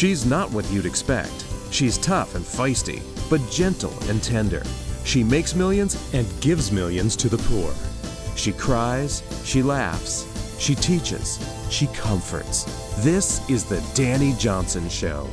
She's not what you'd expect. She's tough and feisty, but gentle and tender. She makes millions and gives millions to the poor. She cries, she laughs, she teaches, she comforts. This is the Dani Johnson Show.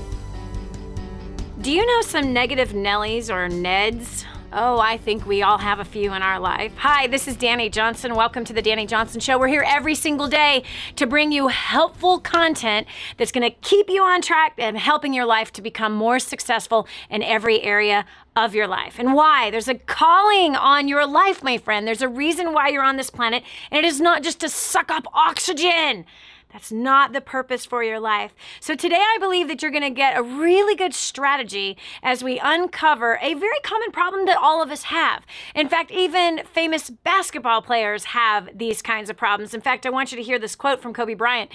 Do you know some negative Nellies or Neds? Oh, I think we all have a few in our life. Hi, this is Dani Johnson. Welcome to the Dani Johnson Show. We're here every single day to bring you helpful content that's going to keep you on track and helping your life to become more successful in every area of your life. And why? There's a calling on your life, my friend. There's a reason why you're on this planet, and it is not just to suck up oxygen. That's not the purpose for your life. So today I believe that you're going to get a really good strategy as we uncover a very common problem that all of us have. In fact, even famous basketball players have these kinds of problems. In fact, I want you to hear this quote from Kobe Bryant.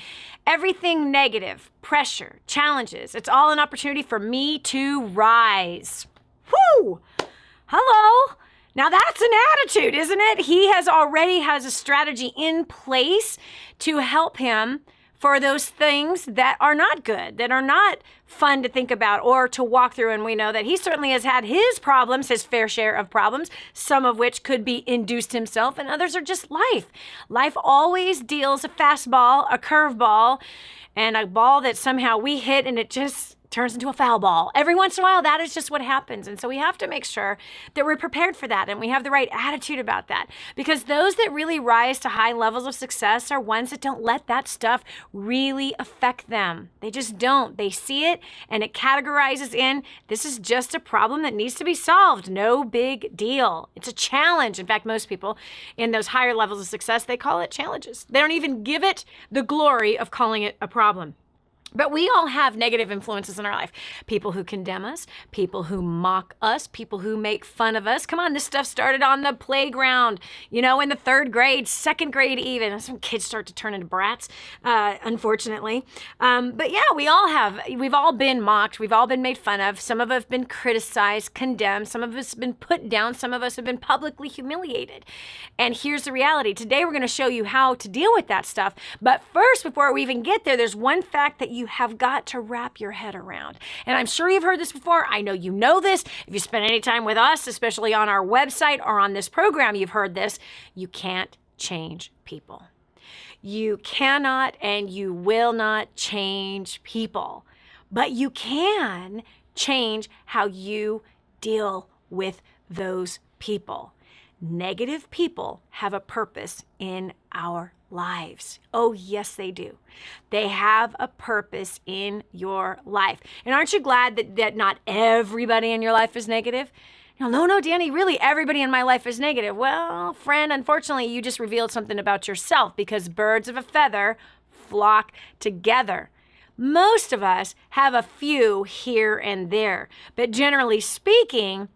Everything negative, pressure, challenges, it's all an opportunity for me to rise. Whoo! Hello! Now that's an attitude, isn't it? He already has a strategy in place to help him for those things that are not good, that are not fun to think about or to walk through. And we know that he certainly has had his problems, his fair share of problems, some of which could be induced himself, and others are just life. Life always deals a fastball, a curveball, and a ball that somehow we hit and it just turns into a foul ball. Every once in a while, that is just what happens. And so we have to make sure that we're prepared for that and we have the right attitude about that. Because those that really rise to high levels of success are ones that don't let that stuff really affect them. They just don't. They see it and it categorizes in, this is just a problem that needs to be solved. No big deal. It's a challenge. In fact, most people in those higher levels of success, they call it challenges. They don't even give it the glory of calling it a problem. But we all have negative influences in our life. People who condemn us, people who mock us, people who make fun of us. Come on, this stuff started on the playground, in the third grade, second grade even. Some kids start to turn into brats, unfortunately. But yeah, we've all been mocked. We've all been made fun of. Some of us have been criticized, condemned. Some of us have been put down. Some of us have been publicly humiliated. And here's the reality. Today, we're going to show you how to deal with that stuff. But first, before we even get there, there's one fact that you have got to wrap your head around. And I'm sure you've heard this before. I know you know this. If you spend any time with us, especially on our website or on this program, you've heard this. You can't change people. You cannot and you will not change people. But you can change how you deal with those people. Negative people have a purpose in our lives. Oh, yes, they do. They have a purpose in your life. And aren't you glad that not everybody in your life is negative? No, Dani, really, everybody in my life is negative. Well, friend, unfortunately, you just revealed something about yourself because birds of a feather flock together. Most of us have a few here and there, but generally speaking,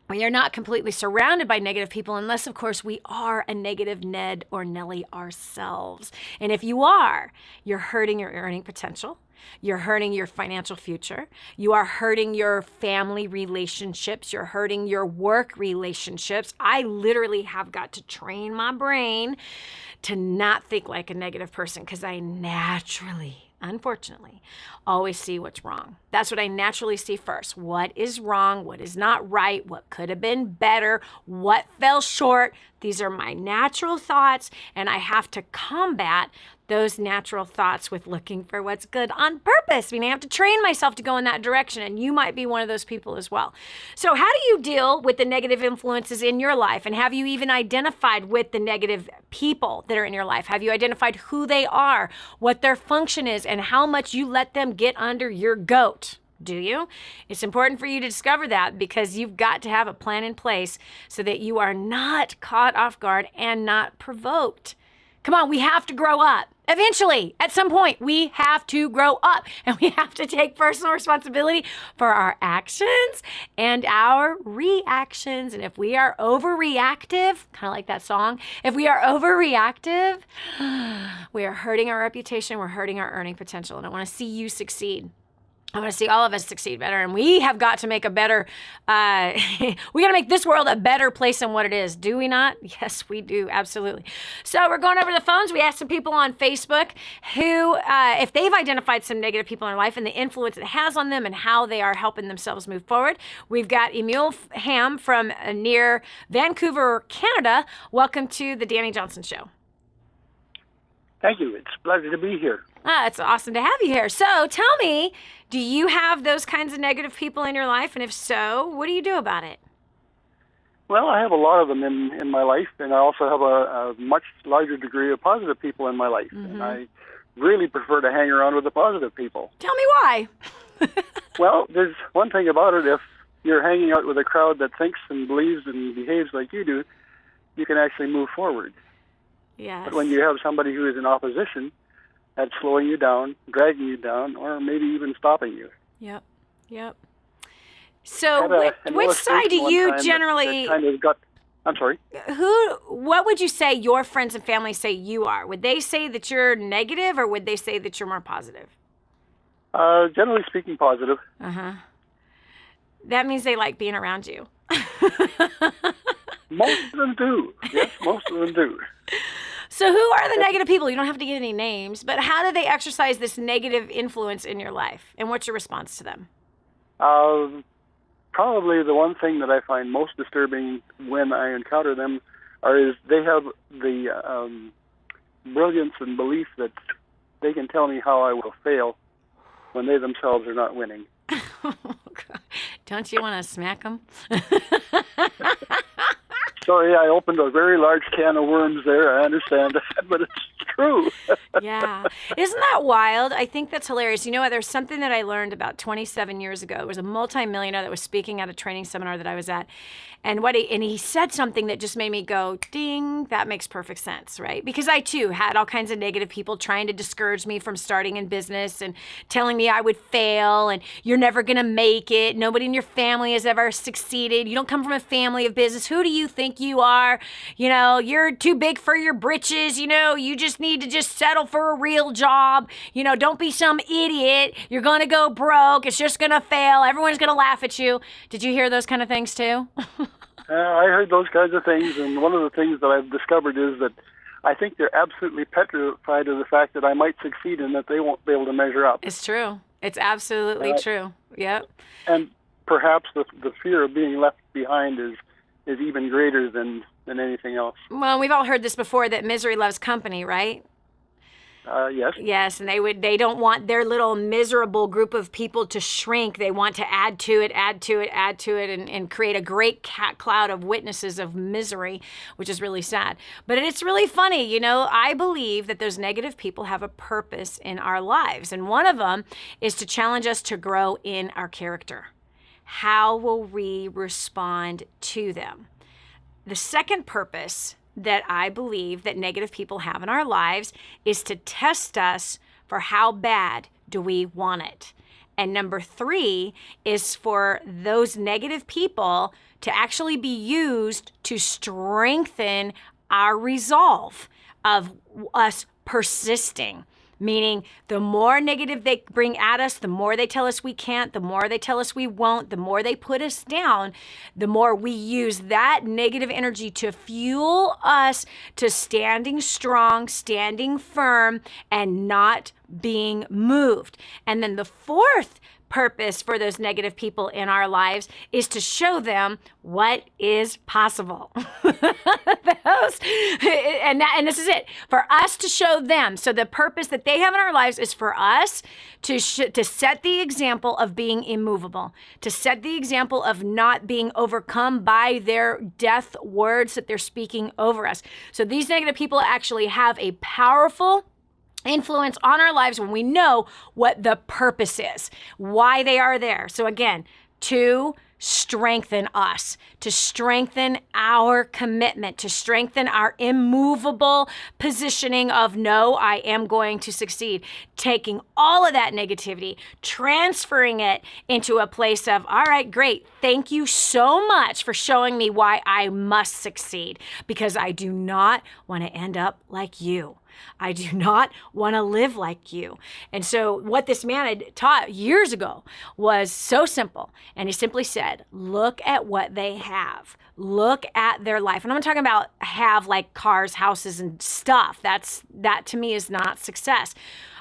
we are not completely surrounded by negative people unless, of course, we are a negative Ned or Nelly ourselves. And if you are, you're hurting your earning potential. You're hurting your financial future. You are hurting your family relationships. You're hurting your work relationships. I literally have got to train my brain to not think like a negative person because I naturally, unfortunately, always see what's wrong. That's what I naturally see first. What is wrong? What is not right? What could have been better? What fell short? These are my natural thoughts, and I have to combat those natural thoughts with looking for what's good on purpose. I have to train myself to go in that direction, and you might be one of those people as well. So how do you deal with the negative influences in your life? And have you even identified with the negative people that are in your life? Have you identified who they are, what their function is, and how much you let them get under your goat? Do you? It's important for you to discover that because you've got to have a plan in place so that you are not caught off guard and not provoked. Come on, we have to grow up. Eventually, at some point, we have to grow up and we have to take personal responsibility for our actions and our reactions. And if we are overreactive, kind of like that song, if we are overreactive, we are hurting our reputation, we're hurting our earning potential. And I want to see you succeed. I want to see all of us succeed better, and we have got to make a better, we got to make this world a better place than what it is. Do we not? Yes, we do. Absolutely. So we're going over the phones. We asked some people on Facebook who, if they've identified some negative people in their life and the influence it has on them and how they are helping themselves move forward. We've got Emil Ham from near Vancouver, Canada. Welcome to the Dani Johnson Show. Thank you. It's a pleasure to be here. It's awesome to have you here. So tell me, do you have those kinds of negative people in your life? And if so, what do you do about it? Well, I have a lot of them in my life, and I also have a much larger degree of positive people in my life. Mm-hmm. And I really prefer to hang around with the positive people. Tell me why. Well, there's one thing about it. If you're hanging out with a crowd that thinks and believes and behaves like you do, you can actually move forward. Yes. But when you have somebody who is in opposition, that's slowing you down, dragging you down, or maybe even stopping you. Yep. So which side do you generally... I'm sorry? What would you say your friends and family say you are? Would they say that you're negative, or would they say that you're more positive? Generally speaking, positive. Uh-huh. That means they like being around you. Most of them do. Yes, most of them do. So who are the negative people? You don't have to give any names, but how do they exercise this negative influence in your life? And what's your response to them? Probably the one thing that I find most disturbing when I encounter them is they have the brilliance and belief that they can tell me how I will fail when they themselves are not winning. Oh, God. Don't you want to smack them? Sorry, I opened a very large can of worms there. I understand that, but it's true. Yeah. Isn't that wild? I think that's hilarious. You know what? There's something that I learned about 27 years ago. It was a multimillionaire that was speaking at a training seminar that I was at. And he said something that just made me go, ding, that makes perfect sense, right? Because I, too, had all kinds of negative people trying to discourage me from starting in business and telling me I would fail and you're never going to make it. Nobody in your family has ever succeeded. You don't come from a family of business. Who do you think you are? You know, you're too big for your britches. You know, you just need to just settle for a real job. You know, don't be some idiot. You're going to go broke. It's just going to fail. Everyone's going to laugh at you. Did you hear those kind of things too? I heard those kinds of things, and one of the things that I've discovered is that I think they're absolutely petrified of the fact that I might succeed and that they won't be able to measure up. It's true. It's absolutely true. Yep. And perhaps the fear of being left behind is even greater than anything else. Well, we've all heard this before, that misery loves company, right? Yes. Yes, and they don't want their little miserable group of people to shrink. They want to add to it, and create a great cloud of witnesses of misery, which is really sad. But it's really funny, you know, I believe that those negative people have a purpose in our lives, and one of them is to challenge us to grow in our character. How will we respond to them? The second purpose that I believe that negative people have in our lives is to test us for how bad do we want it. And number 3 is for those negative people to actually be used to strengthen our resolve of us persisting. Meaning the more negative they bring at us, the more they tell us we can't, the more they tell us we won't, the more they put us down, the more we use that negative energy to fuel us to standing strong, standing firm, and not being moved. And then the fourth purpose for those negative people in our lives is to show them what is possible. And this is it, for us to show them. So the purpose that they have in our lives is for us to set the example of being immovable, to set the example of not being overcome by their death words that they're speaking over us. So these negative people actually have a powerful influence on our lives when we know what the purpose is, why they are there. So again, to strengthen us, to strengthen our commitment, to strengthen our immovable positioning of, no, I am going to succeed. Taking all of that negativity, transferring it into a place of, all right, great. Thank you so much for showing me why I must succeed, because I do not want to end up like you. I do not want to live like you. And so what this man had taught years ago was so simple. And he simply said, look at what they have. Look at their life. And I'm not talking about have like cars, houses, and stuff. That to me is not success.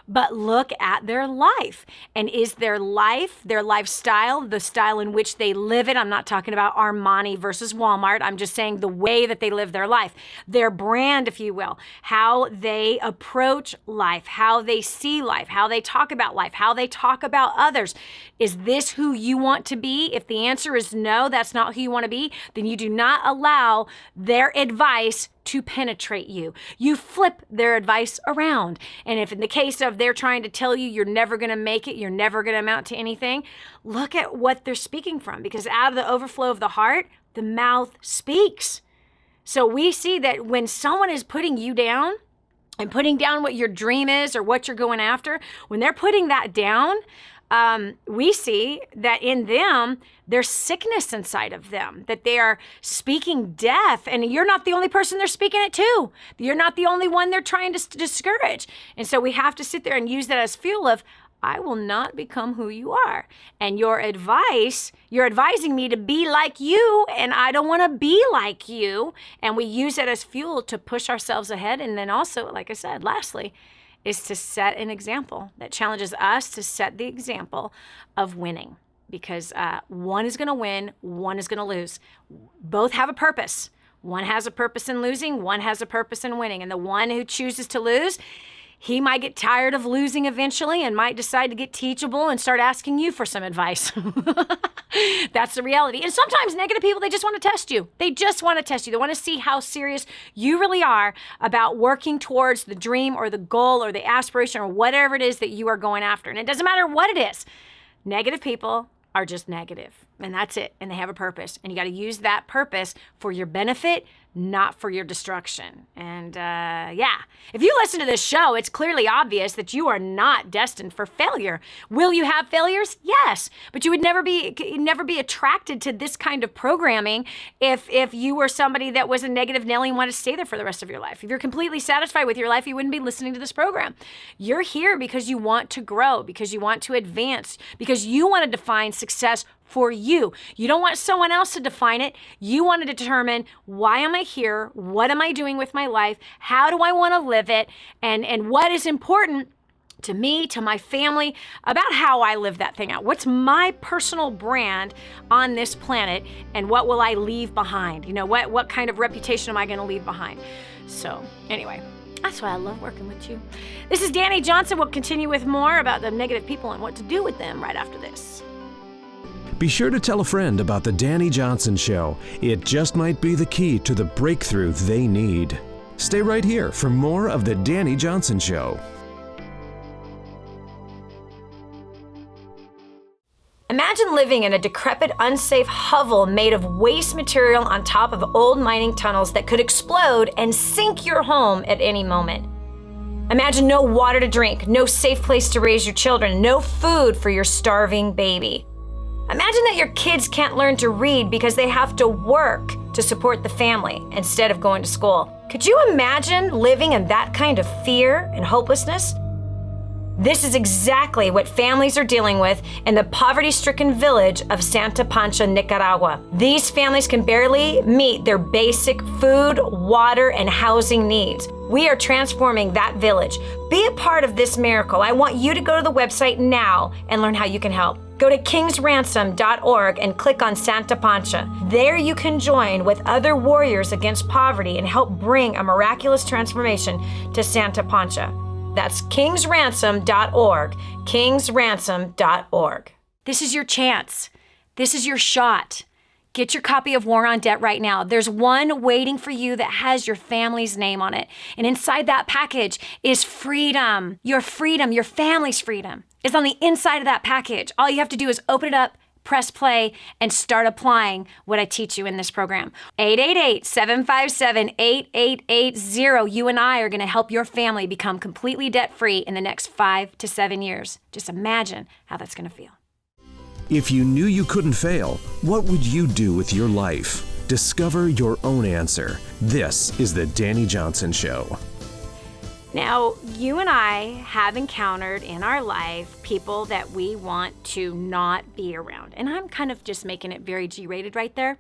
But look at their life. And is their life, their lifestyle, the style in which they live it? I'm not talking about Armani versus Walmart. I'm just saying the way that they live their life, their brand, if you will, how they approach life, how they see life, how they talk about life, how they talk about others. Is this who you want to be? If the answer is no, that's not who you want to be, then you do not allow their advice to penetrate you. You flip their advice around. And if in the case of they're trying to tell you you're never going to make it, you're never going to amount to anything, look at what they're speaking from, because out of the overflow of the heart, the mouth speaks. So we see that when someone is putting you down and putting down what your dream is or what you're going after, when they're putting that down, we see that in them, there's sickness inside of them, that they are speaking death. And you're not the only person they're speaking it to. You're not the only one they're trying to discourage. And so we have to sit there and use that as fuel of, I will not become who you are. And your advice, you're advising me to be like you, and I don't want to be like you. And we use it as fuel to push ourselves ahead. And then also, like I said, lastly, is to set an example that challenges us to set the example of winning, because one is going to win, one is going to lose. Both have a purpose. One has a purpose in losing, one has a purpose in winning. And the one who chooses to lose, he might get tired of losing eventually and might decide to get teachable and start asking you for some advice. That's the reality. And sometimes negative people, they just want to test you. They just want to test you. They want to see how serious you really are about working towards the dream or the goal or the aspiration or whatever it is that you are going after. And it doesn't matter what it is. Negative people are just negative, and that's it. And they have a purpose, and you got to use that purpose for your benefit, not for your destruction. And if you listen to this show, it's clearly obvious that you are not destined for failure. Will you have failures? Yes, but you would never be attracted to this kind of programming if you were somebody that was a negative Nelly and wanted to stay there for the rest of your life. If you're completely satisfied with your life, you wouldn't be listening to this program. You're here because you want to grow, because you want to advance, because you want to define success for you. You don't want someone else to define it. You want to determine, why am I here? What am I doing with my life? How do I want to live it? And what is important to me, to my family, about how I live that thing out. What's my personal brand on this planet, and what will I leave behind? What kind of reputation am I going to leave behind? So anyway, that's why I love working with you. This is Dani Johnson. We'll continue with more about the negative people and what to do with them right after this. Be sure to tell a friend about the Dani Johnson Show. It just might be the key to the breakthrough they need. Stay right here for more of the Dani Johnson Show. Imagine living in a decrepit, unsafe hovel made of waste material on top of old mining tunnels that could explode and sink your home at any moment. Imagine no water to drink, no safe place to raise your children, no food for your starving baby. Imagine that your kids can't learn to read because they have to work to support the family instead of going to school. Could you imagine living in that kind of fear and hopelessness? This is exactly what families are dealing with in the poverty-stricken village of Santa Pancha, Nicaragua. These families can barely meet their basic food, water, and housing needs. We are transforming that village. Be a part of this miracle. I want you to go to the website now and learn how you can help. Go to kingsransom.org and click on Santa Pancha. There you can join with other warriors against poverty and help bring a miraculous transformation to Santa Pancha. That's kingsransom.org, kingsransom.org. This is your chance. This is your shot. Get your copy of War on Debt right now. There's one waiting for you that has your family's name on it. And inside that package is freedom. Your family's freedom is on the inside of that package. All you have to do is open it up, press play, and start applying what I teach you in this program. 888-757-8880. You and I are going to help your family become completely debt-free in the next 5 to 7 years. Just imagine how that's going to feel. If you knew you couldn't fail, what would you do with your life? Discover your own answer. This is the Dani Johnson Show. Now, you and I have encountered in our life people that we want to not be around. And I'm kind of just making it very G-rated right there.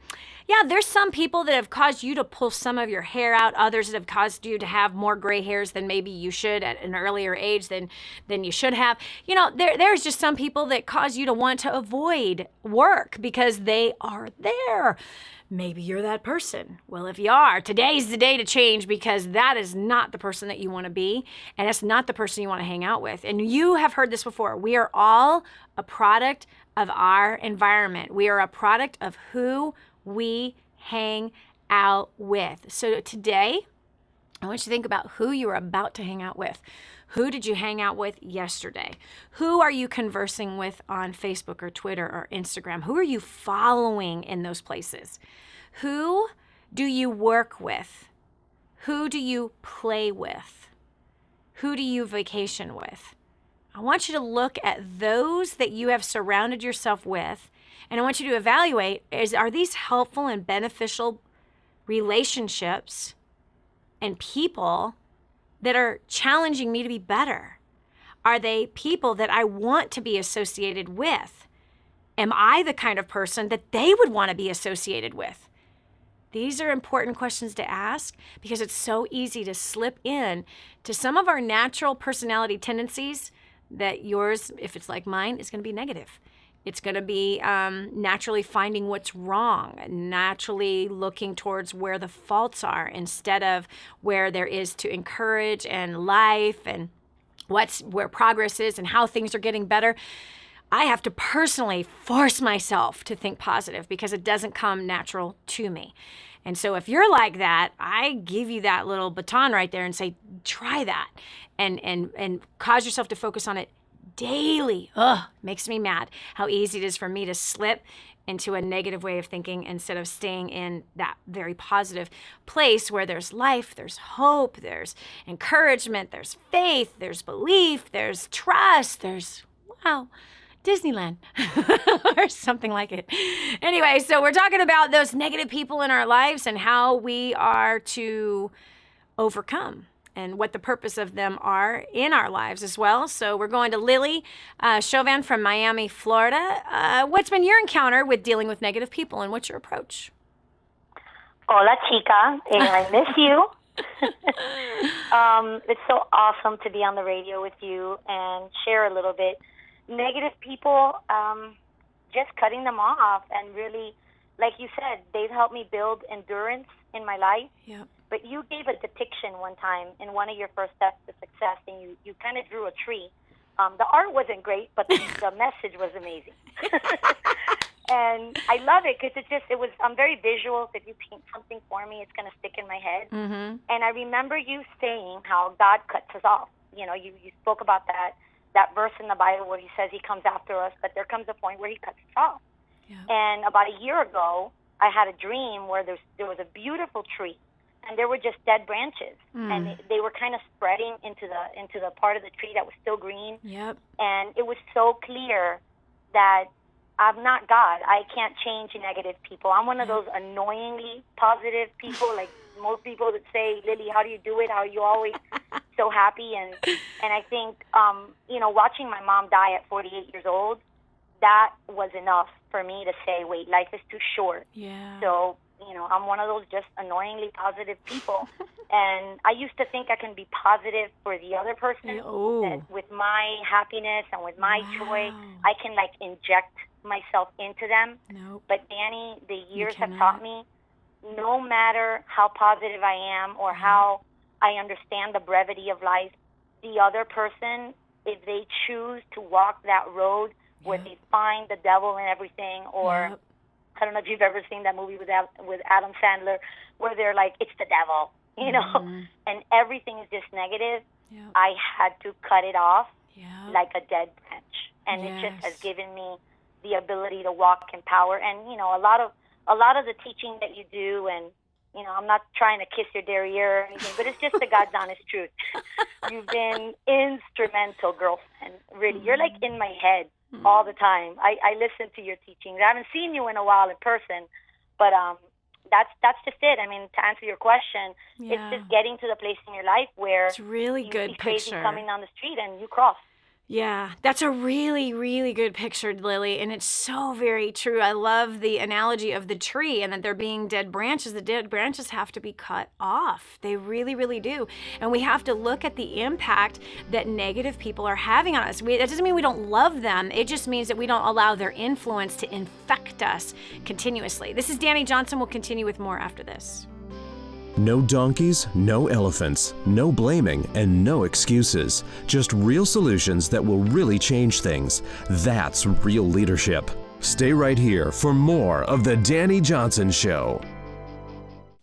Yeah, there's some people that have caused you to pull some of your hair out, others that have caused you to have more gray hairs than maybe you should at an earlier age than you should have. You know, there's just some people that cause you to want to avoid work because they are there. Maybe you're that person. Well, if you are, today's the day to change, because that is not the person that you want to be, and that's not the person you want to hang out with. And you have heard this before. We are all a product of our environment. We are a product of who we hang out with. So today, I want you to think about who you are about to hang out with. Who did you hang out with yesterday? Who are you conversing with on Facebook or Twitter or Instagram? Who are you following in those places? Who do you work with? Who do you play with? Who do you vacation with? I want you to look at those that you have surrounded yourself with, and I want you to evaluate, are these helpful and beneficial relationships and people that are challenging me to be better? Are they people that I want to be associated with? Am I the kind of person that they would want to be associated with? These are important questions to ask, because it's so easy to slip in to some of our natural personality tendencies that yours, if it's like mine, is going to be negative. It's going to be naturally finding what's wrong, naturally looking towards where the faults are instead of where there is to encourage and life and where progress is and how things are getting better. I have to personally force myself to think positive because it doesn't come natural to me. And so if you're like that, I give you that little baton right there and say, try that and cause yourself to focus on it daily. Makes me mad how easy it is for me to slip into a negative way of thinking instead of staying in that very positive place where there's life, there's hope, there's encouragement, there's faith, there's belief, there's trust, there's, wow, Disneyland or something like it. Anyway, so we're talking about those negative people in our lives and how we are to overcome and what the purpose of them are in our lives as well. So we're going to Lily Chauvin from Miami, Florida. What's been your encounter with dealing with negative people, and what's your approach? Hola, chica. I miss you. It's so awesome to be on the radio with you and share a little bit. Negative people, just cutting them off, and really, like you said, they've helped me build endurance in my life. Yep. But you gave a depiction one time in one of your first steps to success, and you kind of drew a tree. The art wasn't great, but the message was amazing. And I love it because I'm very visual. So if you paint something for me, it's going to stick in my head. Mm-hmm. And I remember you saying how God cuts us off. You know, you spoke about that verse in the Bible where he says he comes after us, but there comes a point where he cuts us off. Yeah. And about a year ago, I had a dream where there was a beautiful tree, and there were just dead branches, and they were kind of spreading into the part of the tree that was still green. Yep. And it was so clear that I'm not God. I can't change negative people. I'm one of those annoyingly positive people, like most people that say, Lily, how do you do it? How are you always so happy? And I think, watching my mom die at 48 years old, that was enough for me to say, wait, life is too short. Yeah. So, I'm one of those just annoyingly positive people. And I used to think I can be positive for the other person. That with my happiness and with my joy, I can inject myself into them. Nope. But Dani, the years have taught me, no matter how positive I am or how I understand the brevity of life, the other person, if they choose to walk that road where they find the devil in everything, or I don't know if you've ever seen that movie with Adam Sandler, where they're like, it's the devil, and everything is just negative. Yep. I had to cut it off like a dead branch, and it just has given me the ability to walk in power. And a lot of the teaching that you do, and I'm not trying to kiss your derriere or anything, but it's just the God's honest truth. You've been instrumental, girlfriend. Really, you're like in my head all the time. I listen to your teachings. I haven't seen you in a while in person, but that's just it. I mean, to answer your question, Yeah. it's just getting to the place in your life where It's a really you good see crazy picture. coming down the street and you cross. Yeah, that's a really, really good picture, Lily, and it's so very true. I love the analogy of the tree and that there being dead branches. The dead branches have to be cut off. They really, really do. And we have to look at the impact that negative people are having on us. That doesn't mean we don't love them. It just means that we don't allow their influence to infect us continuously. This is Dani Johnson. We'll continue with more after this. No donkeys, no elephants, no blaming, and no excuses. Just real solutions that will really change things. That's real leadership. Stay right here for more of The Dani Johnson Show.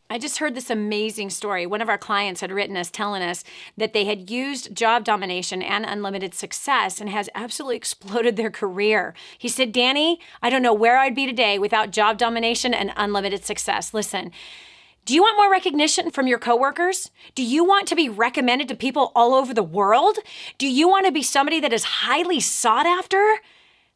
I just heard this amazing story. One of our clients had written us telling us that they had used job domination and unlimited success and has absolutely exploded their career. He said, Dani, I don't know where I'd be today without job domination and unlimited success. Listen, do you want more recognition from your coworkers? Do you want to be recommended to people all over the world? Do you want to be somebody that is highly sought after?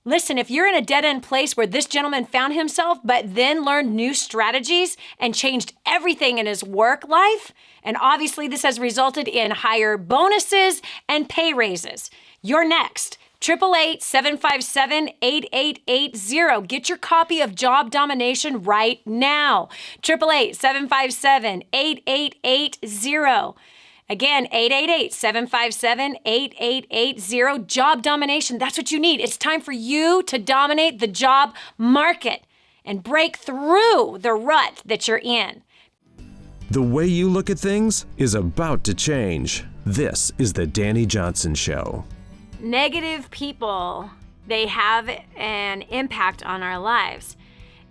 Listen, if you're in a dead-end place where this gentleman found himself, but then learned new strategies and changed everything in his work life, and obviously this has resulted in higher bonuses and pay raises, you're next. 888-757-8880. Get your copy of Job Domination right now. 888-757-8880. Again, 888-757-8880. Job Domination. That's what you need. It's time for you to dominate the job market and break through the rut that you're in. The way you look at things is about to change. This is The Dani Johnson Show. Negative people, they have an impact on our lives.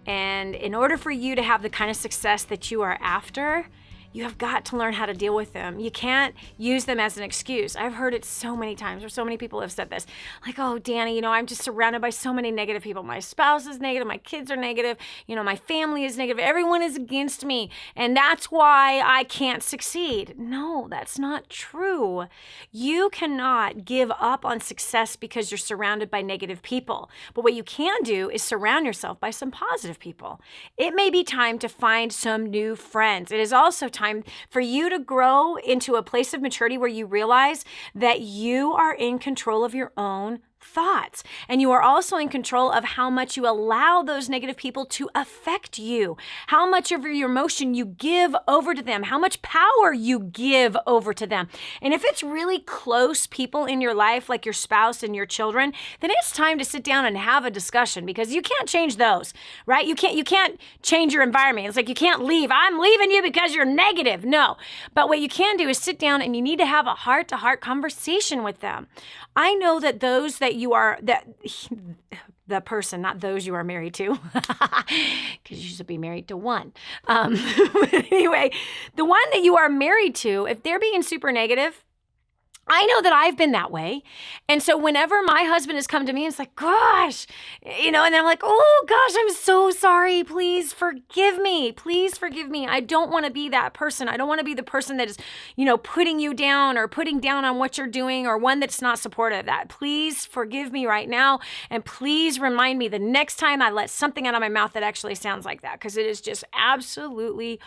And in order for you to have the kind of success that you are after, you have got to learn how to deal with them. You can't use them as an excuse. I've heard it so many times, or so many people have said this. Like, oh, Dani, I'm just surrounded by so many negative people. My spouse is negative. My kids are negative. My family is negative. Everyone is against me. And that's why I can't succeed. No, that's not true. You cannot give up on success because you're surrounded by negative people. But what you can do is surround yourself by some positive people. It may be time to find some new friends. It is also time for you to grow into a place of maturity where you realize that you are in control of your own thoughts. And you are also in control of how much you allow those negative people to affect you, how much of your emotion you give over to them, how much power you give over to them. And if it's really close people in your life, like your spouse and your children, then it's time to sit down and have a discussion, because you can't change those, right? You can't change your environment. It's like you can't leave. I'm leaving you because you're negative. No. But what you can do is sit down and you need to have a heart-to-heart conversation with them. I know that those that you are, the person, not those you are married to, because you should be married to one. Anyway, the one that you are married to, if they're being super negative, I know that I've been that way. And so whenever my husband has come to me, it's like, gosh, and then I'm like, oh gosh, I'm so sorry. Please forgive me. Please forgive me. I don't want to be that person. I don't want to be the person that is, putting you down or putting down on what you're doing, or one that's not supportive of that. Please forgive me right now. And please remind me the next time I let something out of my mouth that actually sounds like that, because it is just absolutely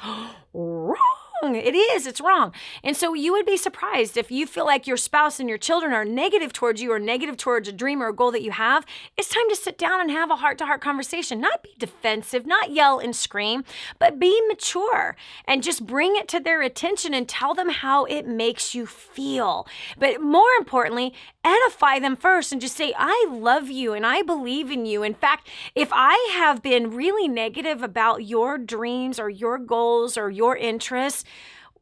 wrong. It is. It's wrong. And so you would be surprised if you feel like your spouse and your children are negative towards you, or negative towards a dream or a goal that you have. It's time to sit down and have a heart-to-heart conversation. Not be defensive, not yell and scream, but be mature and just bring it to their attention and tell them how it makes you feel. But more importantly, edify them first and just say, I love you and I believe in you. In fact, if I have been really negative about your dreams or your goals or your interests,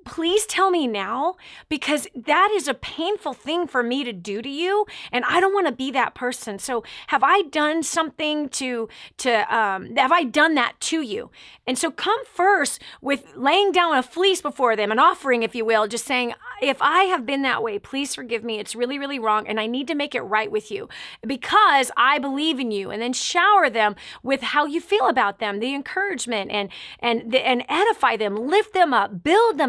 please tell me now, because that is a painful thing for me to do to you, and I don't want to be that person. So have I done something have I done that to you? And so come first with laying down a fleece before them, an offering, if you will, just saying, if I have been that way, please forgive me. It's really, really wrong, and I need to make it right with you because I believe in you. And then shower them with how you feel about them, the encouragement, and edify them, lift them up, build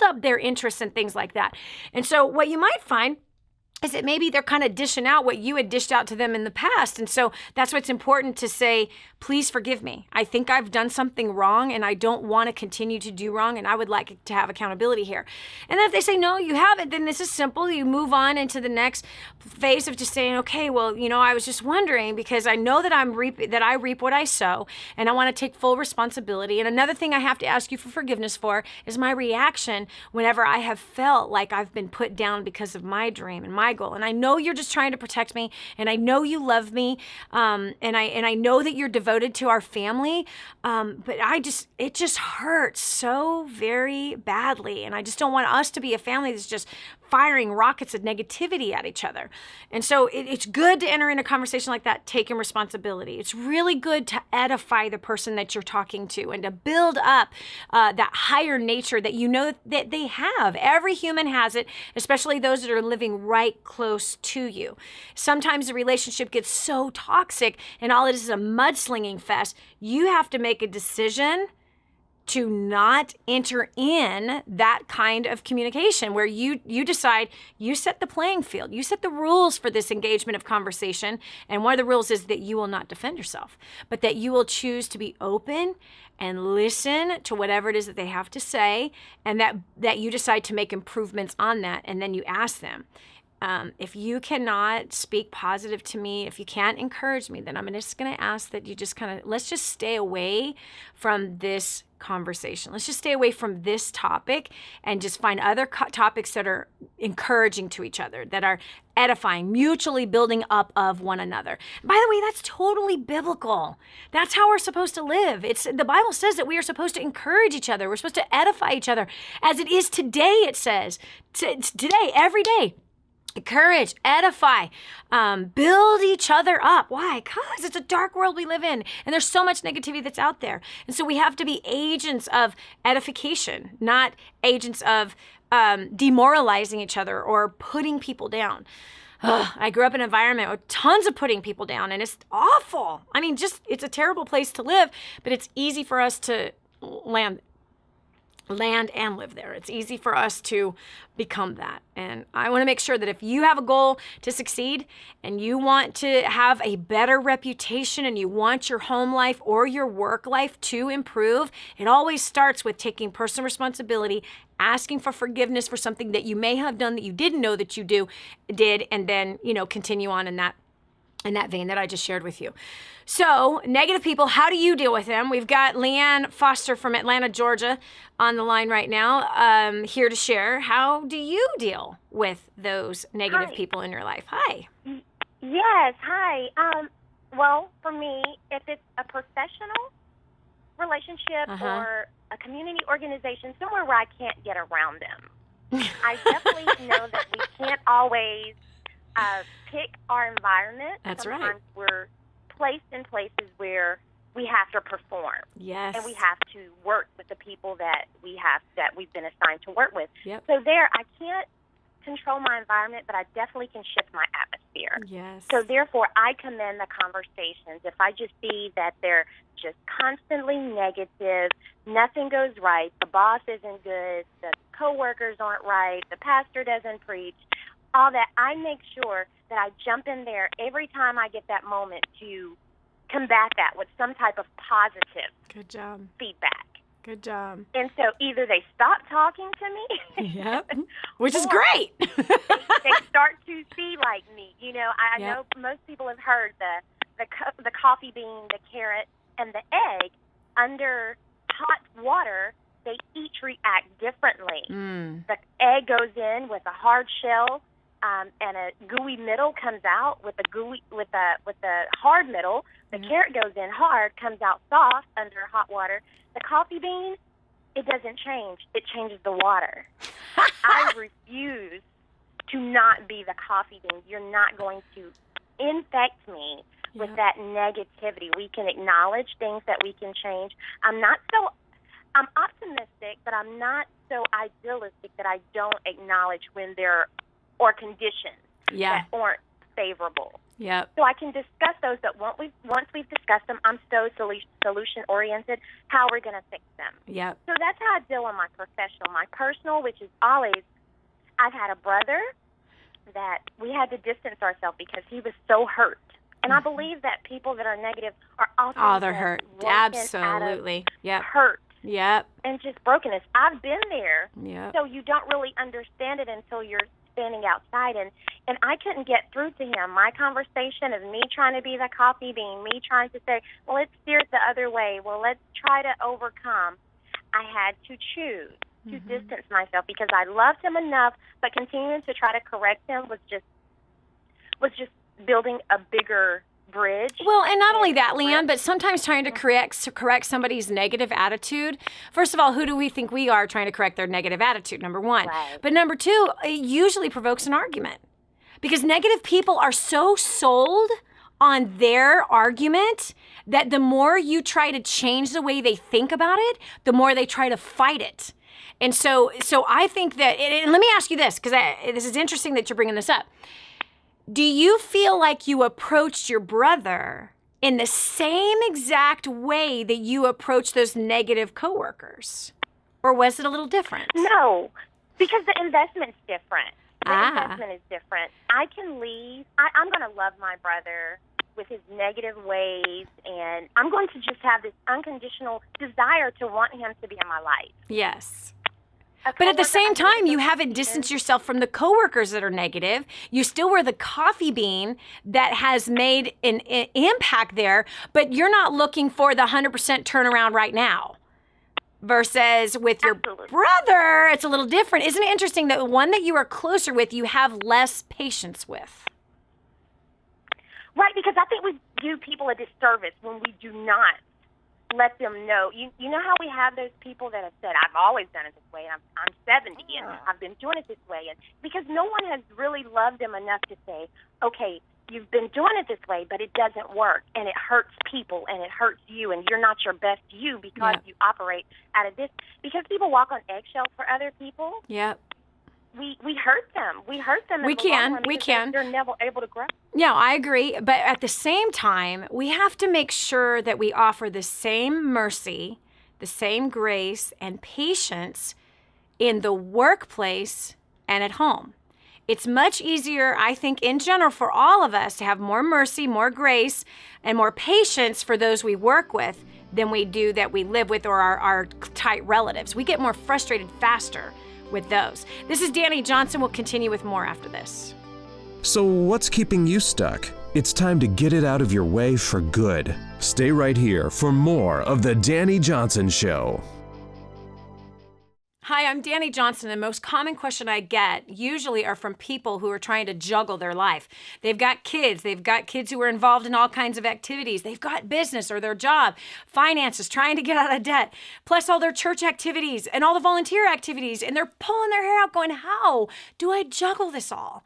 up their interests and things like that. And so what you might find is that maybe they're kind of dishing out what you had dished out to them in the past. And so that's what's important to say, please forgive me. I think I've done something wrong and I don't want to continue to do wrong, and I would like to have accountability here. And then if they say, no, you haven't, then this is simple. You move on into the next phase of just saying, okay, well, I was just wondering because I know that I reap what I sow, and I want to take full responsibility. And another thing I have to ask you for forgiveness for is my reaction whenever I have felt like I've been put down because of my dream and my goal. And I know you're just trying to protect me, and I know you love me, and I know that you're devoted to our family, but it just hurts so very badly, and I just don't want us to be a family that's just firing rockets of negativity at each other. And so it's good to enter in a conversation like that, taking responsibility. It's really good to edify the person that you're talking to and to build up that higher nature that that they have. Every human has it, especially those that are living right close to you. Sometimes the relationship gets so toxic and all it is a mudslinging fest. You have to make a decision to not enter in that kind of communication where you decide, you set the playing field, you set the rules for this engagement of conversation. And one of the rules is that you will not defend yourself, but that you will choose to be open and listen to whatever it is that they have to say, and that you decide to make improvements on that. And then you ask them, if you cannot speak positive to me, if you can't encourage me, then I'm just going to ask that you just let's just stay away from this conversation. Let's just stay away from this topic and just find other topics that are encouraging to each other, that are edifying, mutually building up of one another. By the way, that's totally biblical. That's how we're supposed to live. The Bible says that we are supposed to encourage each other. We're supposed to edify each other as it is today, it says. Today, every day. Encourage, edify, build each other up. Why? Because it's a dark world we live in, and there's so much negativity that's out there. And so we have to be agents of edification, not agents of demoralizing each other or putting people down. I grew up in an environment with tons of putting people down, and it's awful. I mean, it's a terrible place to live, but it's easy for us to land and live there. It's easy for us to become that. And I want to make sure that if you have a goal to succeed and you want to have a better reputation and you want your home life or your work life to improve, it always starts with taking personal responsibility, asking for forgiveness for something that you may have done that you didn't know that you did, and then, continue on in that vein that I just shared with you. So, negative people, how do you deal with them? We've got LeAnn Foster from Atlanta, Georgia on the line right now, here to share. How do you deal with those negative people in your life? Hi. Yes, hi. Well, for me, if it's a professional relationship or a community organization, somewhere where I can't get around them, I definitely know that we can't always pick our environment. That's Sometimes right. We're placed in places where we have to perform. Yes. And we have to work with the people that we've been assigned to work with. Yep. So I can't control my environment, but I definitely can shift my atmosphere. Yes. So therefore, I commend the conversations. If I just see that they're just constantly negative, nothing goes right, the boss isn't good, the coworkers aren't right, the pastor doesn't preach, all that, I make sure that I jump in there every time I get that moment to combat that with some type of positive Good job. feedback. Good job. And so either they stop talking to me, Yep. Which is great. they start to see like me. I know most people have heard the coffee bean, the carrot, and the egg under hot water. They each react differently. The egg goes in with a hard shell, and a gooey middle comes out with a hard middle. The carrot goes in hard, comes out soft under hot water. The coffee bean, it doesn't change. It changes the water. I refuse to not be the coffee bean. You're not going to infect me with that negativity. We can acknowledge things that we can change. I'm optimistic, but I'm not so idealistic that I don't acknowledge when there are conditions that aren't favorable. Yep. So I can discuss those, but once we've discussed them, I'm so solution-oriented, how we're going to fix them. Yep. So that's how I deal with my professional. My personal, which is always, I've had a brother that we had to distance ourselves because he was so hurt. And I believe that people that are negative are also they're hurt. broken Absolutely. Out of hurt. Yep. And just brokenness. I've been there. Yep. So you don't really understand it until you're standing outside. And I couldn't get through to him. My conversation of me trying to be the coffee bean, me trying to say, well, let's steer it the other way. Well, let's try to overcome. I had to choose to distance myself because I loved him enough, but continuing to try to correct him was just building a bigger bridge. Well, and not only that, LeAnn, but sometimes trying to correct somebody's negative attitude. First of all, who do we think we are trying to correct their negative attitude? Number one. Right. But number two, it usually provokes an argument because negative people are so sold on their argument that the more you try to change the way they think about it, the more they try to fight it. And so I think that, and let me ask you this, because this is interesting that you're bringing this up. Do you feel like you approached your brother in the same exact way that you approached those negative coworkers? Or was it a little different? No, because the investment's different. The investment is different. I can leave. I'm going to love my brother with his negative ways, and I'm going to just have this unconditional desire to want him to be in my life. Yes. But at the same time, you haven't distanced yourself from the coworkers that are negative. You still were the coffee bean that has made an impact there, but you're not looking for the 100% turnaround right now. Versus with your brother, it's a little different. Isn't it interesting that the one that you are closer with, you have less patience with? Right, because I think we do people a disservice when we do not let them know. You know how we have those people that have said, I've always done it this way, and I'm 70, and I've been doing it this way. And because no one has really loved them enough to say, okay, you've been doing it this way, but it doesn't work, and it hurts people, and it hurts you, and you're not your best you because you operate out of this. Because people walk on eggshells for other people. Yep. We hurt them. We hurt them. We can. They're never able to grow. Yeah, I agree. But at the same time, we have to make sure that we offer the same mercy, the same grace and patience in the workplace and at home. It's much easier, I think, in general, for all of us to have more mercy, more grace, and more patience for those we work with than we do that we live with or our tight relatives. We get more frustrated faster with those. This is Dani Johnson. We'll continue with more after this. So what's keeping you stuck? It's time to get it out of your way for good. Stay right here for more of The Dani Johnson Show. Hi, I'm Dani Johnson. The most common question I get usually are from people who are trying to juggle their life. They've got kids who are involved in all kinds of activities. They've got business or their job, finances, trying to get out of debt, plus all their church activities and all the volunteer activities. And they're pulling their hair out going, how do I juggle this all?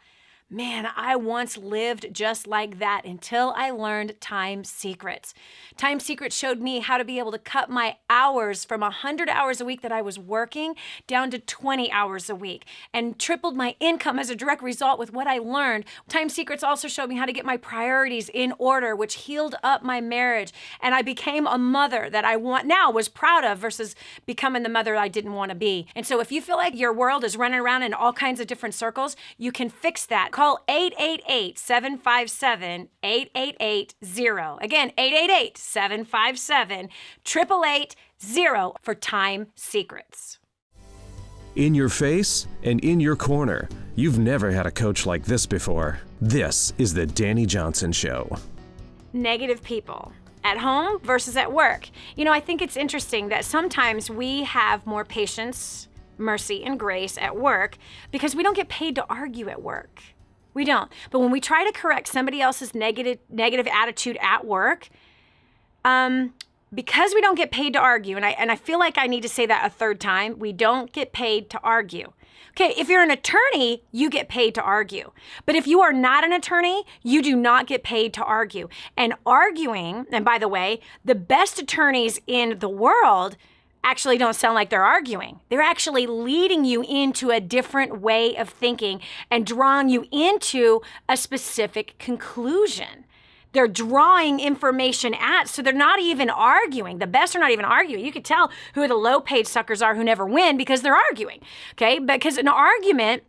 Man, I once lived just like that until I learned Time Secrets. Time Secrets showed me how to be able to cut my hours from 100 hours a week that I was working down to 20 hours a week and tripled my income as a direct result with what I learned. Time Secrets also showed me how to get my priorities in order, which healed up my marriage. And I became a mother that I was proud of versus becoming the mother I didn't want to be. And so if you feel like your world is running around in all kinds of different circles, you can fix that. Call 888-757-8880. Again, 888-757-8880 for Time Secrets. In your face and in your corner. You've never had a coach like this before. This is The Dani Johnson Show. Negative people. At home versus at work. You know, I think it's interesting that sometimes we have more patience, mercy, and grace at work because we don't get paid to argue at work. We don't. But when we try to correct somebody else's negative attitude at work, because we don't get paid to argue, and I feel like I need to say that a third time, we don't get paid to argue. Okay, if you're an attorney, you get paid to argue. But if you are not an attorney, you do not get paid to argue. And arguing, and by the way, the best attorneys in the world actually don't sound like they're arguing. They're actually leading you into a different way of thinking and drawing you into a specific conclusion. They're drawing information so they're not even arguing. The best are not even arguing. You could tell who the low-paid suckers are who never win because they're arguing, okay? Because an argument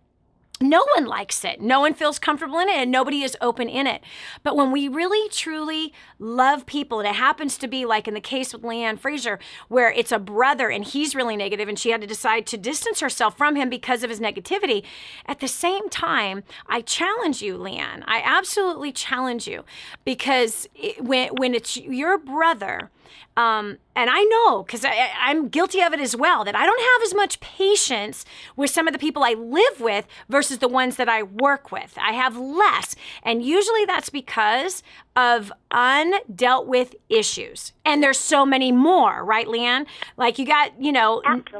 No one likes it. No one feels comfortable in it, and nobody is open in it. But when we really, truly love people, and it happens to be like in the case with LeAnn Fraser, where it's a brother and he's really negative and she had to decide to distance herself from him because of his negativity. At the same time, I challenge you, LeAnn. I absolutely challenge you, because when it's your brother, and I know, because I'm guilty of it as well, that I don't have as much patience with some of the people I live with versus the ones that I work with. I have less. And usually that's because of undealt with issues. And there's so many more, right, LeAnn? Like you got,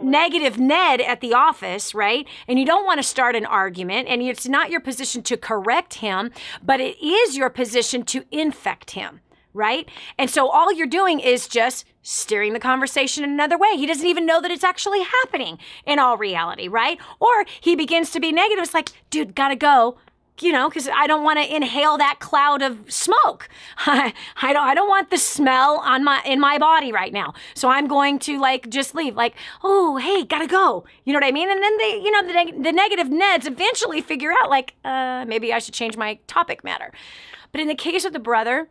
negative Ned at the office, right? And you don't want to start an argument, and it's not your position to correct him, but it is your position to infect him. Right? And so all you're doing is just steering the conversation in another way. He doesn't even know that it's actually happening in all reality, right? Or he begins to be negative. It's like, dude, gotta go, because I don't want to inhale that cloud of smoke. I don't want the smell in my body right now. So I'm going to just leave. Oh, hey, gotta go. You know what I mean? And then the negative Neds eventually figure out maybe I should change my topic matter. But in the case of the brother,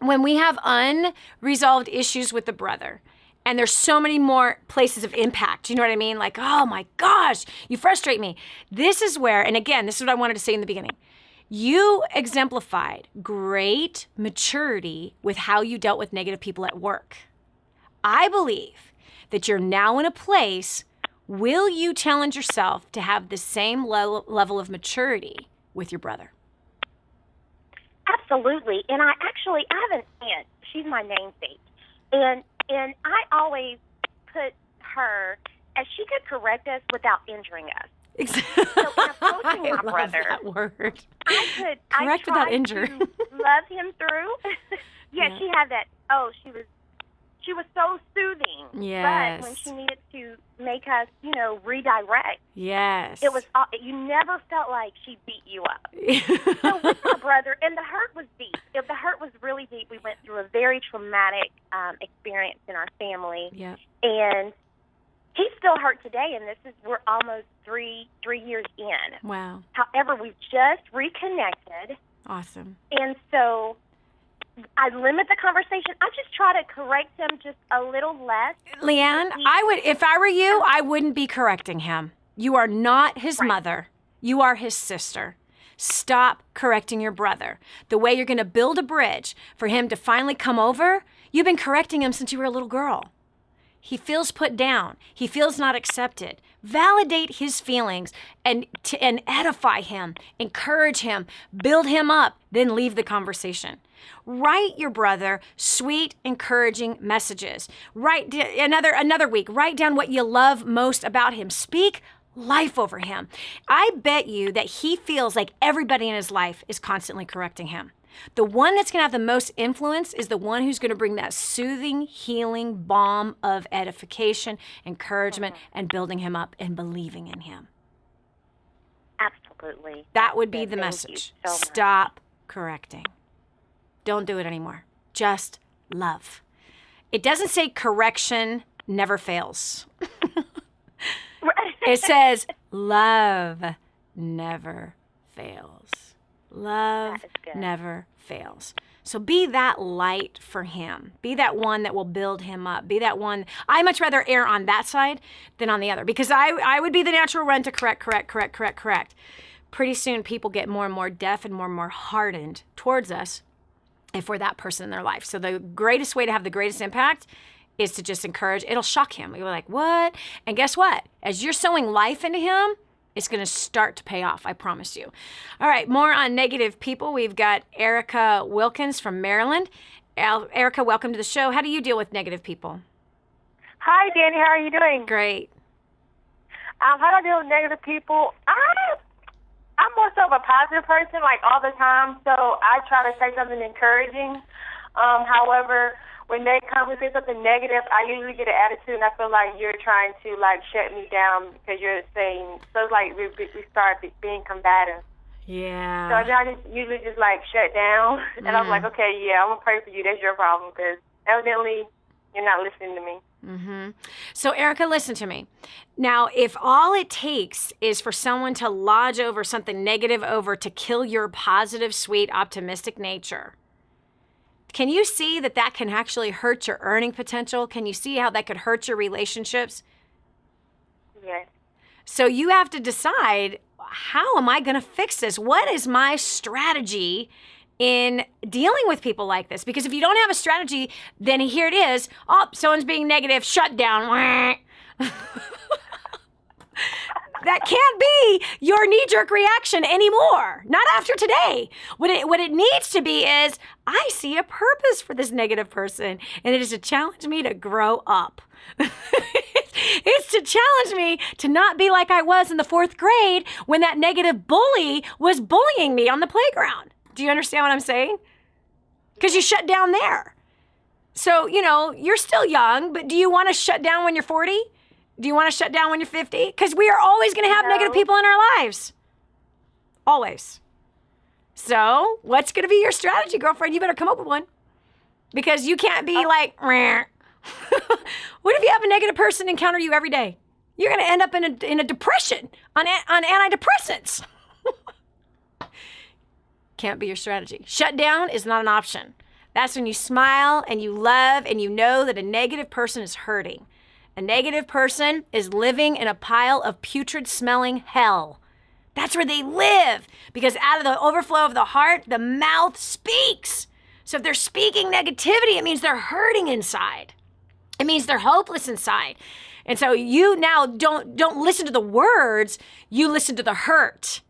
when we have unresolved issues with the brother, and there's so many more places of impact, you know what I mean? Oh my gosh, you frustrate me. This is where, and again, this is what I wanted to say in the beginning. You exemplified great maturity with how you dealt with negative people at work. I believe that you're now in a place, will you challenge yourself to have the same level of maturity with your brother? Absolutely. And I have an aunt. She's my namesake. And I always put her, as she could correct us without injuring us. Exactly. So in approaching my brother, that word. Correct without injury. To love him through. Yeah, she had that. Oh, she was so soothing. Yes. But when she needed to make us, redirect. Yes. It was. You never felt like she beat you up. So with my brother, and the hurt was deep. The hurt was really deep. We went through a very traumatic experience in our family. Yeah. And he's still hurt today, and we're almost three years in. Wow. However, we've just reconnected. Awesome. And so I limit the conversation. I just try to correct him just a little less. LeAnn, if I were you, I wouldn't be correcting him. You are not his mother. You are his sister. Stop correcting your brother. The way you're going to build a bridge for him to finally come over, you've been correcting him since you were a little girl. He feels put down. He feels not accepted. Validate his feelings and edify him, encourage him, build him up, then leave the conversation. Write your brother sweet, encouraging messages. Write another week. Write down what you love most about him. Speak life over him. I bet you that he feels like everybody in his life is constantly correcting him. The one that's going to have the most influence is the one who's going to bring that soothing, healing balm of edification, encouragement, and building him up and believing in him. Absolutely. That would be the message. So stop correcting. Don't do it anymore. Just love. It doesn't say correction never fails. It says love never fails. Love never fails. So be that light for him. Be that one that will build him up. Be that one. I much rather err on that side than on the other, because I would be the natural one to correct. Pretty soon people get more and more deaf and more hardened towards us if we're that person in their life. So the greatest way to have the greatest impact is to just encourage. It'll shock him. You'll be like, what? And guess what? As you're sowing life into him, it's going to start to pay off, I promise you. All right, more on negative people. We've got Erica Wilkins from Maryland. Erica, welcome to the show. How do you deal with negative people? Hi, Dani. How are you doing? Great. How do I deal with negative people? I'm more so of a positive person, all the time, so I try to say something encouraging. However, when they come and say something negative, I usually get an attitude, and I feel like you're trying to shut me down because you're saying. So it's we start being combative. Yeah. So I usually just shut down, and I'm like, okay, yeah, I'm gonna pray for you. That's your problem because evidently you're not listening to me. So, Erica, listen to me. Now, if all it takes is for someone to lodge over something negative over to kill your positive, sweet, optimistic nature, can you see that that can actually hurt your earning potential? Can you see how that could hurt your relationships? Yes. So you have to decide, how am I going to fix this? What is my strategy in dealing with people like this? Because if you don't have a strategy, then here it is. Oh, someone's being negative, shut down. That can't be your knee-jerk reaction anymore. Not after today. What it needs to be is, I see a purpose for this negative person, and it is to challenge me to grow up. It's to challenge me to not be like I was in the 4th grade when that negative bully was bullying me on the playground. Do you understand what I'm saying? Because you shut down there. So, you're still young, but do you want to shut down when you're 40? Do you want to shut down when you're 50? Because we are always going to have negative people in our lives. Always. So, what's going to be your strategy, girlfriend? You better come up with one. Because you can't be like, what if you have a negative person encounter you every day? You're going to end up in a depression on antidepressants. Can't be your strategy. Shut down is not an option. That's when you smile and you love and you know that a negative person is hurting. A negative person is living in a pile of putrid smelling hell. That's where they live, because out of the overflow of the heart, the mouth speaks. So if they're speaking negativity, it means they're hurting inside. It means they're hopeless inside. And so you now don't listen to the words, you listen to the hurt.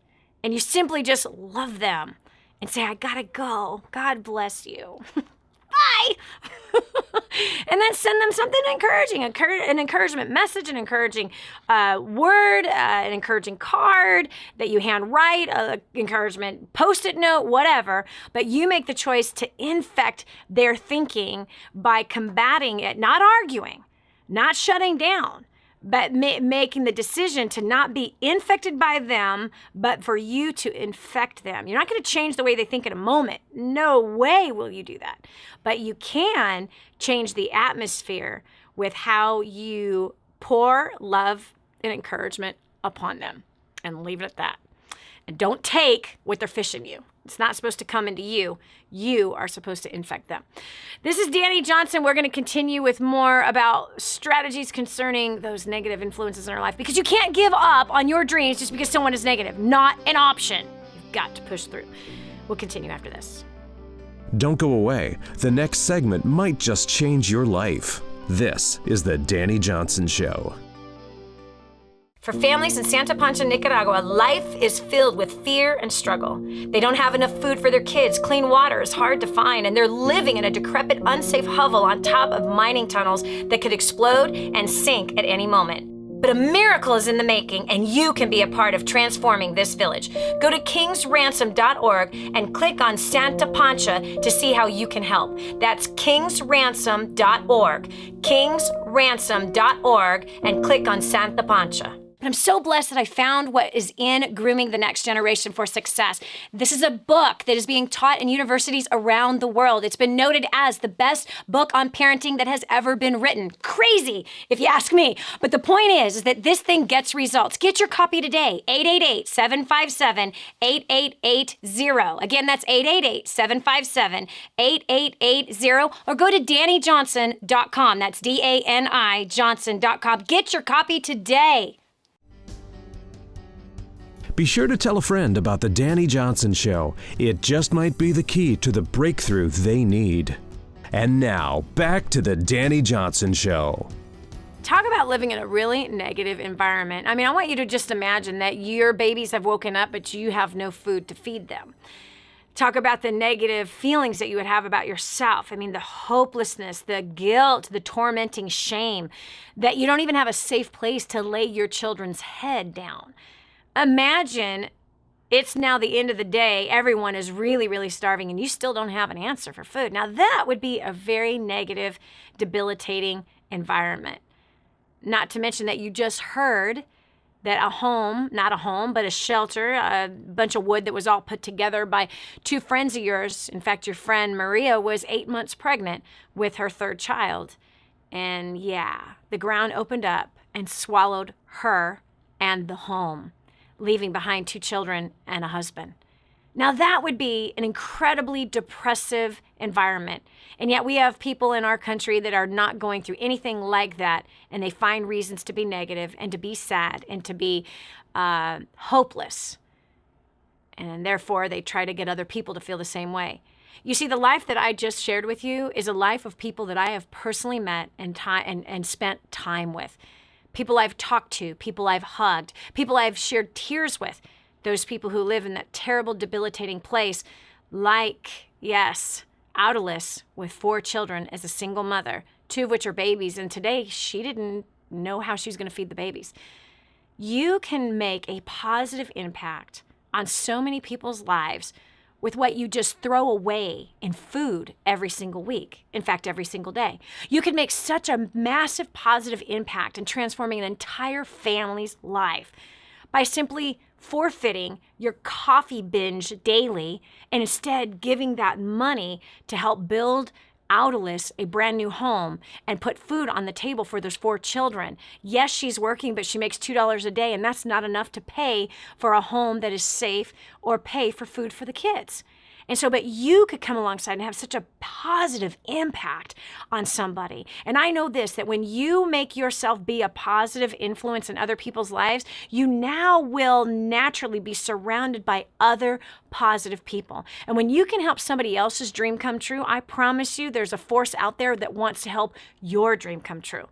And you simply just love them and say, I gotta go. God bless you. Bye. And then send them something encouraging, an encouragement message, an encouraging word, an encouraging card that you hand write, an encouragement post-it note, whatever. But you make the choice to infect their thinking by combating it, not arguing, not shutting down, but making the decision to not be infected by them, but for you to infect them. You're not going to change the way they think in a moment. No way will you do that. But you can change the atmosphere with how you pour love and encouragement upon them, and leave it at that. And don't take what they're fishing you. It's not supposed to come into you. You are supposed to infect them. This is Dani Johnson. We're going to continue with more about strategies concerning those negative influences in our life, because you can't give up on your dreams just because someone is negative. Not an option. You've got to push through. We'll continue after this. Don't go away. The next segment might just change your life. This is The Dani Johnson Show. For families in Santa Pancha, Nicaragua, life is filled with fear and struggle. They don't have enough food for their kids, clean water is hard to find, and they're living in a decrepit, unsafe hovel on top of mining tunnels that could explode and sink at any moment. But a miracle is in the making, and you can be a part of transforming this village. Go to kingsransom.org and click on Santa Pancha to see how you can help. That's kingsransom.org, kingsransom.org, and click on Santa Pancha. And I'm so blessed that I found what is in Grooming the Next Generation for Success. This is a book that is being taught in universities around the world. It's been noted as the best book on parenting that has ever been written. Crazy, if you ask me. But the point is that this thing gets results. Get your copy today, 888-757-8880. Again, that's 888-757-8880. Or go to DaniJohnson.com. That's DANI Johnson.com. Get your copy today. Be sure to tell a friend about The Dani Johnson Show. It just might be the key to the breakthrough they need. And now, back to The Dani Johnson Show. Talk about living in a really negative environment. I mean, I want you to just imagine that your babies have woken up, but you have no food to feed them. Talk about the negative feelings that you would have about yourself. I mean, the hopelessness, the guilt, the tormenting shame, that you don't even have a safe place to lay your children's head down. Imagine it's now the end of the day, everyone is really, really starving, and you still don't have an answer for food. Now, that would be a very negative, debilitating environment. Not to mention that you just heard that a home, not a home, but a shelter, a bunch of wood that was all put together by two friends of yours. In fact, your friend Maria was 8 months pregnant with her third child. And yeah, the ground opened up and swallowed her and the home, leaving behind 2 children and a husband. Now that would be an incredibly depressive environment. And yet we have people in our country that are not going through anything like that, and they find reasons to be negative and to be sad and to be hopeless. And therefore they try to get other people to feel the same way. You see, the life that I just shared with you is a life of people that I have personally met and spent time with. People I've talked to, people I've hugged, people I've shared tears with. Those people who live in that terrible, debilitating place, like, yes, Audalis with 4 children as a single mother, 2 of which are babies, and today she didn't know how she was going to feed the babies. You can make a positive impact on so many people's lives with what you just throw away in food every single week. In fact, every single day. You can make such a massive positive impact in transforming an entire family's life by simply forfeiting your coffee binge daily and instead giving that money to help build Audalis a brand new home and put food on the table for those 4 children. Yes, she's working, but she makes $2 a day, and that's not enough to pay for a home that is safe or pay for food for the kids. And so, but you could come alongside and have such a positive impact on somebody. And I know this, that when you make yourself be a positive influence in other people's lives, you now will naturally be surrounded by other positive people. And when you can help somebody else's dream come true, I promise you there's a force out there that wants to help your dream come true.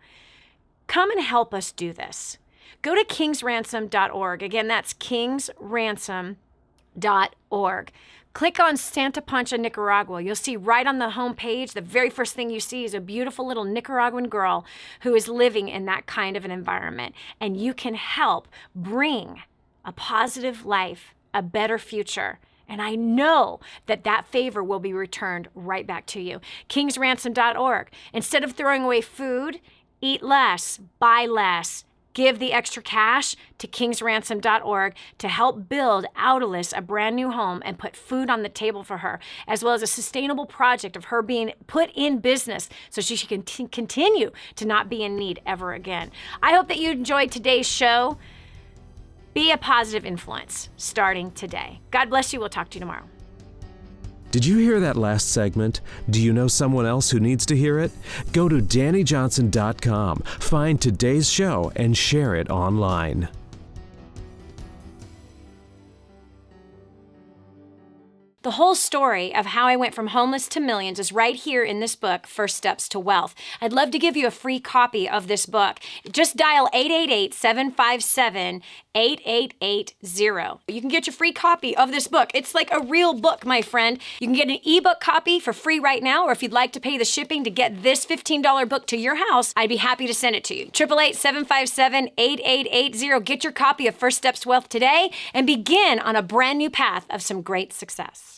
Come and help us do this. Go to kingsransom.org. Again, that's kingsransom.org. Click on Santa Pancha, Nicaragua. You'll see right on the home page, the very first thing you see is a beautiful little Nicaraguan girl who is living in that kind of an environment. And you can help bring a positive life, a better future. And I know that that favor will be returned right back to you. kingsransom.org. Instead of throwing away food, eat less, buy less. Give the extra cash to kingsransom.org to help build Audalis a brand new home and put food on the table for her, as well as a sustainable project of her being put in business so she can continue to not be in need ever again. I hope that you enjoyed today's show. Be a positive influence starting today. God bless you. We'll talk to you tomorrow. Did you hear that last segment? Do you know someone else who needs to hear it? Go to DaniJohnson.com, find today's show, and share it online. The whole story of how I went from homeless to millions is right here in this book, First Steps to Wealth. I'd love to give you a free copy of this book. Just dial 888-757-8880. You can get your free copy of this book. It's like a real book, my friend. You can get an ebook copy for free right now, or if you'd like to pay the shipping to get this $15 book to your house, I'd be happy to send it to you. 888-757-8880. Get your copy of First Steps to Wealth today and begin on a brand new path of some great success.